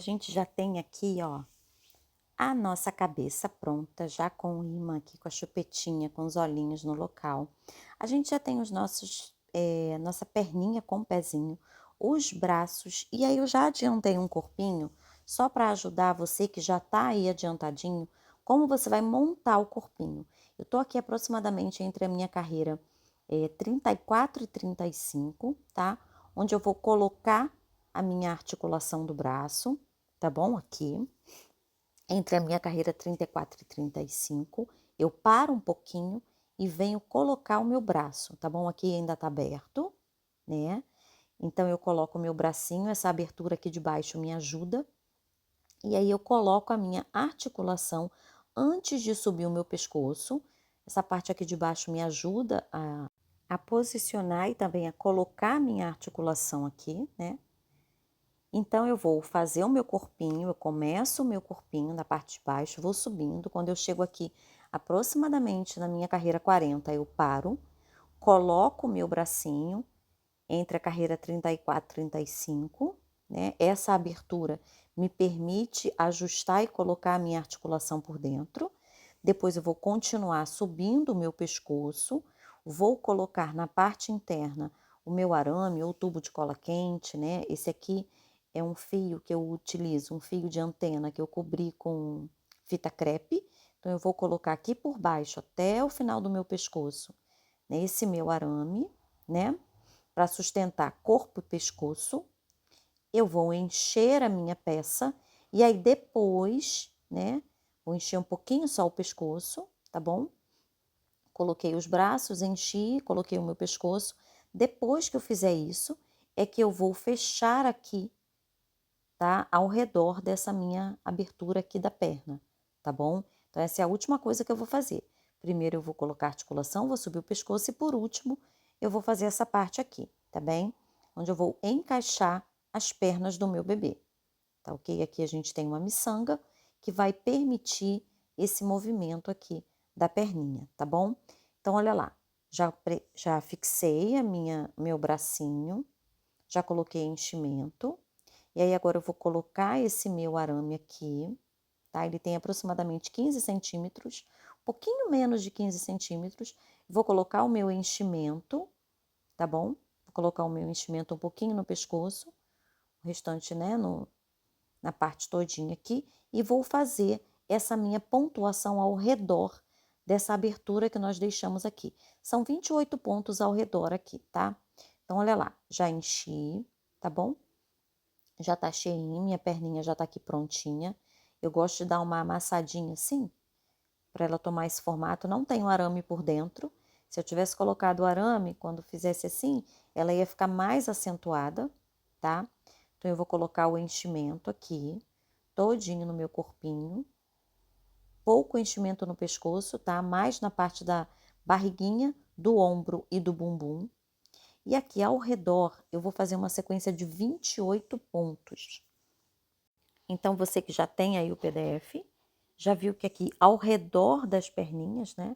gente já tem aqui, ó, a nossa cabeça pronta, já com o imã aqui, com a chupetinha, com os olhinhos no local. A gente já tem os nossos, nossa perninha com o pezinho, os braços, e aí eu já adiantei um corpinho, só para ajudar você que já tá aí adiantadinho, como você vai montar o corpinho. Eu tô aqui aproximadamente entre a minha carreira 34 e 35, tá? Onde eu vou colocar a minha articulação do braço, tá bom? Aqui. Entre a minha carreira 34 e 35, eu paro um pouquinho e venho colocar o meu braço, tá bom? Aqui ainda tá aberto, né? Então eu coloco o meu bracinho, essa abertura aqui de baixo me ajuda. E aí eu coloco a minha articulação antes de subir o meu pescoço. Essa parte aqui de baixo me ajuda a posicionar e também a colocar a minha articulação aqui, né? Então, eu vou fazer o meu corpinho, eu começo o meu corpinho na parte de baixo, vou subindo. Quando eu chego aqui, aproximadamente na minha carreira 40, eu paro, coloco o meu bracinho entre a carreira 34 e 35, né? Essa abertura me permite ajustar e colocar a minha articulação por dentro. Depois eu vou continuar subindo o meu pescoço, vou colocar na parte interna o meu arame ou tubo de cola quente, né? Esse aqui é um fio que eu utilizo, um fio de antena que eu cobri com fita crepe. Então eu vou colocar aqui por baixo até o final do meu pescoço, nesse meu arame, né? Para sustentar corpo e pescoço. Eu vou encher a minha peça e aí depois, né? Vou encher um pouquinho só o pescoço, tá bom? Coloquei os braços, enchi, coloquei o meu pescoço. Depois que eu fizer isso, é que eu vou fechar aqui, tá? Ao redor dessa minha abertura aqui da perna, tá bom? Então, essa é a última coisa que eu vou fazer. Primeiro eu vou colocar a articulação, vou subir o pescoço e por último eu vou fazer essa parte aqui, tá bem? Onde eu vou encaixar as pernas do meu bebê, tá ok? Aqui a gente tem uma miçanga que vai permitir esse movimento aqui da perninha, tá bom? Então, olha lá, já fixei meu bracinho, já coloquei enchimento, e aí agora eu vou colocar esse meu arame aqui, tá? Ele tem aproximadamente 15 centímetros, um pouquinho menos de 15 centímetros. Vou colocar o meu enchimento, tá bom? Vou colocar o meu enchimento um pouquinho no pescoço, o restante, né, na parte todinha aqui, e vou fazer essa minha pontuação ao redor dessa abertura que nós deixamos aqui. São 28 pontos ao redor aqui, tá? Então, olha lá, já enchi, tá bom? Já tá cheinha, minha perninha já tá aqui prontinha. Eu gosto de dar uma amassadinha assim, para ela tomar esse formato. Não tem o arame por dentro. Se eu tivesse colocado o arame, quando fizesse assim, ela ia ficar mais acentuada, tá? Então, eu vou colocar o enchimento aqui, todinho no meu corpinho. Pouco enchimento no pescoço, tá? Mais na parte da barriguinha, do ombro e do bumbum. E aqui ao redor, eu vou fazer uma sequência de 28 pontos. Então, você que já tem aí o PDF, já viu que aqui ao redor das perninhas, né?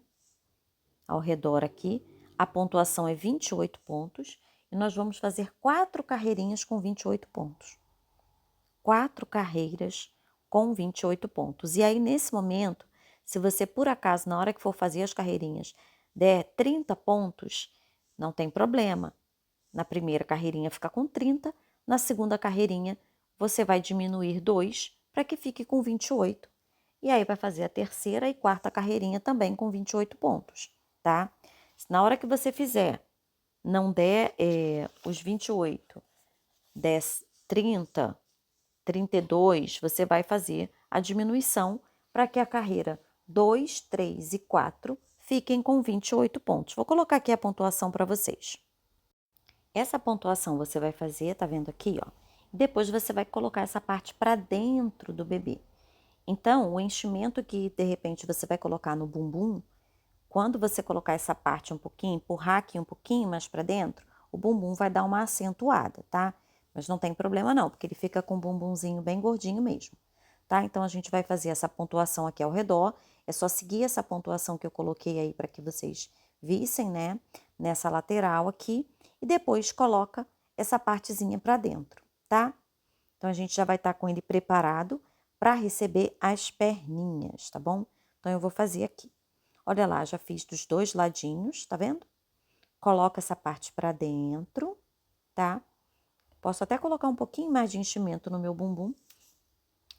Ao redor aqui, a pontuação é 28 pontos. E nós vamos fazer 4 carreirinhas com 28 pontos. 4 carreiras com 28 pontos. E aí, nesse momento, se você por acaso, na hora que for fazer as carreirinhas, der 30 pontos, não tem problema. Na primeira carreirinha fica com 30, na segunda carreirinha você vai diminuir 2 para que fique com 28. E aí vai fazer a terceira e quarta carreirinha também com 28 pontos, tá? Na hora que você fizer, não der os 28, der 30, 32, você vai fazer a diminuição para que a carreira 2, 3 e 4 fiquem com 28 pontos. Vou colocar aqui a pontuação para vocês. Essa pontuação você vai fazer, tá vendo aqui, ó? Depois você vai colocar essa parte para dentro do bebê. Então, o enchimento que de repente você vai colocar no bumbum, quando você colocar essa parte um pouquinho, empurrar aqui um pouquinho mais para dentro, o bumbum vai dar uma acentuada, tá? Mas não tem problema não, porque ele fica com o bumbumzinho bem gordinho mesmo, tá? Então, a gente vai fazer essa pontuação aqui ao redor. É só seguir essa pontuação que eu coloquei aí para que vocês vissem, né? Nessa lateral aqui. E depois coloca essa partezinha para dentro, tá? Então, a gente já vai estar com ele preparado para receber as perninhas, tá bom? Então, eu vou fazer aqui. Olha lá, já fiz dos dois ladinhos, tá vendo? Coloca essa parte para dentro, tá? Posso até colocar um pouquinho mais de enchimento no meu bumbum.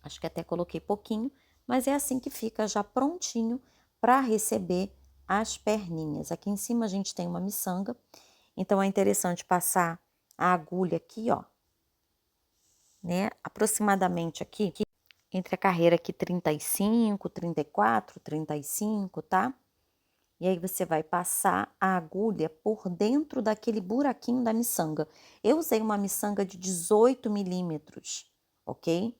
Acho que até coloquei pouquinho, mas é assim que fica já prontinho para receber as perninhas. Aqui em cima a gente tem uma miçanga, então é interessante passar a agulha aqui, ó, né? Aproximadamente aqui, entre a carreira aqui 35, 34, 35, tá? E aí você vai passar a agulha por dentro daquele buraquinho da miçanga. Eu usei uma miçanga de 18 milímetros, ok?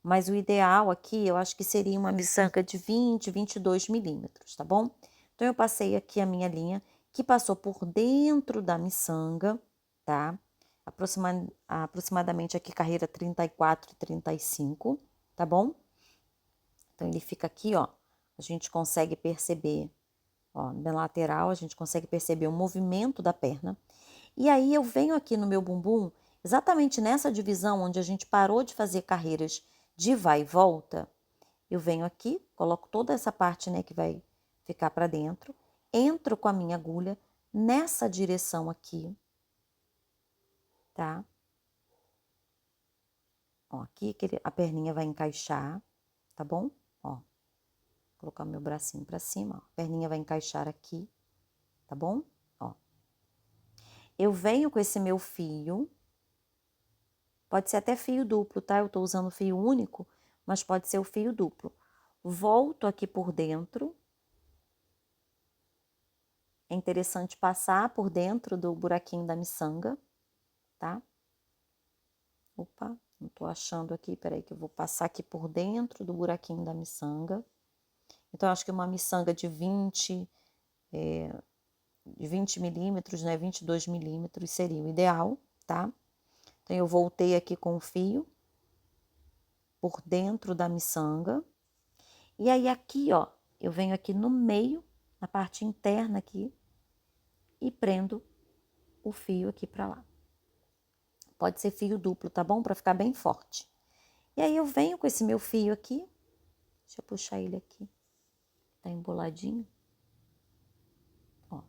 Mas o ideal aqui, eu acho que seria uma miçanga de 20, 22 milímetros, tá bom? Então, eu passei aqui a minha linha, que passou por dentro da miçanga, tá? Aproximadamente aqui, carreira 34 e 35, tá bom? Então, ele fica aqui, ó, a gente consegue perceber, ó, na lateral, a gente consegue perceber o movimento da perna. E aí, eu venho aqui no meu bumbum, exatamente nessa divisão onde a gente parou de fazer carreiras de vai e volta, eu venho aqui, coloco toda essa parte, né, que vai ficar para dentro, entro com a minha agulha nessa direção aqui, tá? Ó, aqui a perninha vai encaixar, tá bom? Ó, vou colocar meu bracinho para cima, ó, a perninha vai encaixar aqui, tá bom? Ó. Eu venho com esse meu fio, pode ser até fio duplo, tá? Eu tô usando fio único, mas pode ser o fio duplo. Volto aqui por dentro. É interessante passar por dentro do buraquinho da miçanga, tá? Opa, não tô achando aqui, peraí que eu vou passar aqui por dentro do buraquinho da miçanga. Então, eu acho que uma miçanga de 20 milímetros, né, 22 milímetros seria o ideal, tá? Então, eu voltei aqui com o fio por dentro da miçanga. E aí, aqui, ó, eu venho aqui no meio, na parte interna aqui, e prendo o fio aqui pra lá. Pode ser fio duplo, tá bom? Pra ficar bem forte. E aí, eu venho com esse meu fio aqui, deixa eu puxar ele aqui, tá emboladinho, ó.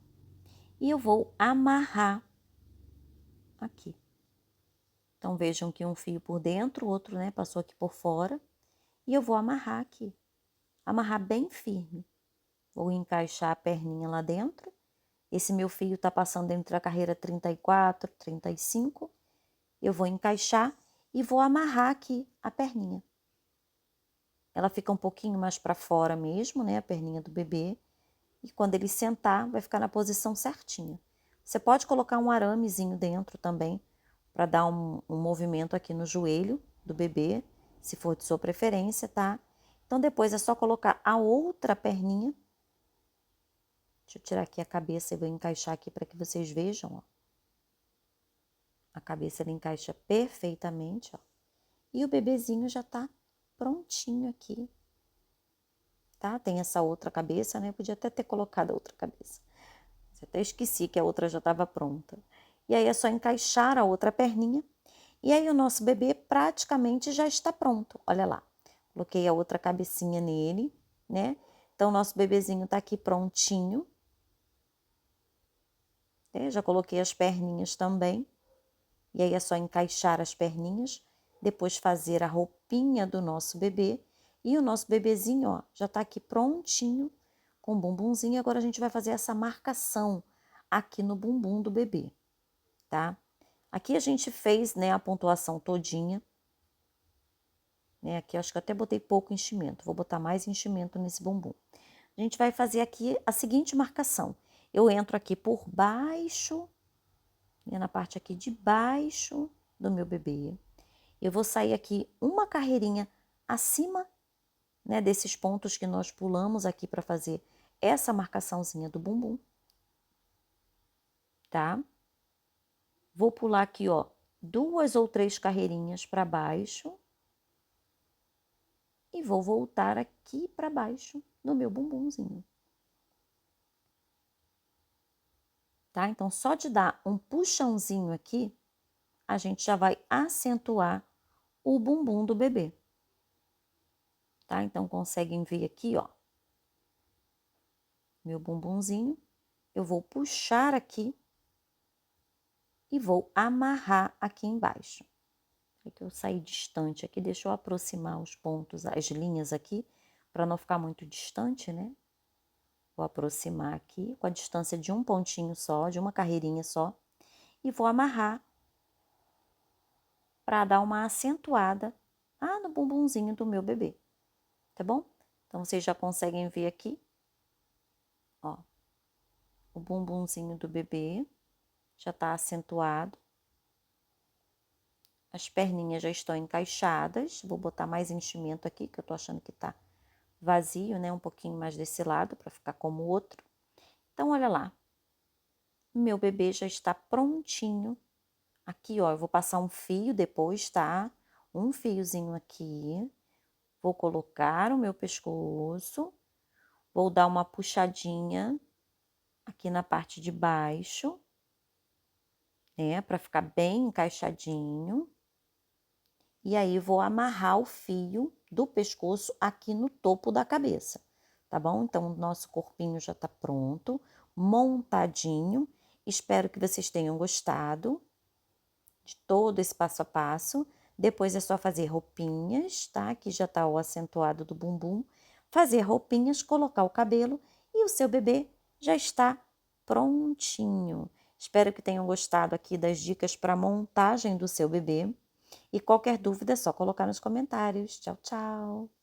E eu vou amarrar aqui. Então, vejam que um fio por dentro, o outro, né, passou aqui por fora. E eu vou amarrar aqui. Amarrar bem firme. Vou encaixar a perninha lá dentro. Esse meu fio tá passando entre a carreira 34, 35. Eu vou encaixar e vou amarrar aqui a perninha. Ela fica um pouquinho mais para fora mesmo, né, a perninha do bebê. E quando ele sentar, vai ficar na posição certinha. Você pode colocar um aramezinho dentro também, para dar um movimento aqui no joelho do bebê, se for de sua preferência, tá? Então, depois é só colocar a outra perninha. Deixa eu tirar aqui a cabeça e vou encaixar aqui para que vocês vejam, ó. A cabeça ele encaixa perfeitamente, ó. E o bebezinho já tá prontinho aqui, tá? Tem essa outra cabeça, né? Eu podia até ter colocado a outra cabeça. Eu até esqueci que a outra já estava pronta. E aí é só encaixar a outra perninha. E aí o nosso bebê praticamente já está pronto. Olha lá. Coloquei a outra cabecinha nele, né? Então, o nosso bebezinho tá aqui prontinho. Já coloquei as perninhas também. E aí é só encaixar as perninhas, depois fazer a roupinha do nosso bebê. E o nosso bebezinho, ó, já tá aqui prontinho com o bumbumzinho. Agora a gente vai fazer essa marcação aqui no bumbum do bebê, tá? Aqui a gente fez, né, a pontuação todinha. Né, aqui eu acho que eu até botei pouco enchimento. Vou botar mais enchimento nesse bumbum. A gente vai fazer aqui a seguinte marcação. Eu entro aqui por baixo, né, na parte aqui de baixo do meu bebê. Eu vou sair aqui uma carreirinha acima, né, desses pontos que nós pulamos aqui para fazer essa marcaçãozinha do bumbum, tá? Vou pular aqui, ó, 2 ou 3 carreirinhas para baixo e vou voltar aqui para baixo no meu bumbumzinho. Tá? Então, só de dar um puxãozinho aqui, a gente já vai acentuar o bumbum do bebê. Tá? Então, conseguem ver aqui, ó, meu bumbumzinho. Eu vou puxar aqui e vou amarrar aqui embaixo. É que eu saí distante aqui, deixa eu aproximar os pontos, as linhas aqui, para não ficar muito distante, né? Vou aproximar aqui com a distância de um pontinho só, de uma carreirinha só, e vou amarrar para dar uma acentuada no bumbumzinho do meu bebê, tá bom? Então, vocês já conseguem ver aqui, ó, o bumbumzinho do bebê já tá acentuado. As perninhas já estão encaixadas. Vou botar mais enchimento aqui, que eu tô achando que tá vazio, né? Um pouquinho mais desse lado, para ficar como o outro. Então, olha lá. Meu bebê já está prontinho. Aqui, ó, eu vou passar um fio depois, tá? Um fiozinho aqui. Vou colocar o meu pescoço. Vou dar uma puxadinha aqui na parte de baixo, né? Para ficar bem encaixadinho. E aí, vou amarrar o fio do pescoço aqui no topo da cabeça, tá bom? Então, o nosso corpinho já tá pronto, montadinho. Espero que vocês tenham gostado de todo esse passo a passo. Depois é só fazer roupinhas, tá? Aqui já tá o acentuado do bumbum. Fazer roupinhas, colocar o cabelo e o seu bebê já está prontinho. Espero que tenham gostado aqui das dicas para montagem do seu bebê. E qualquer dúvida é só colocar nos comentários. Tchau, tchau!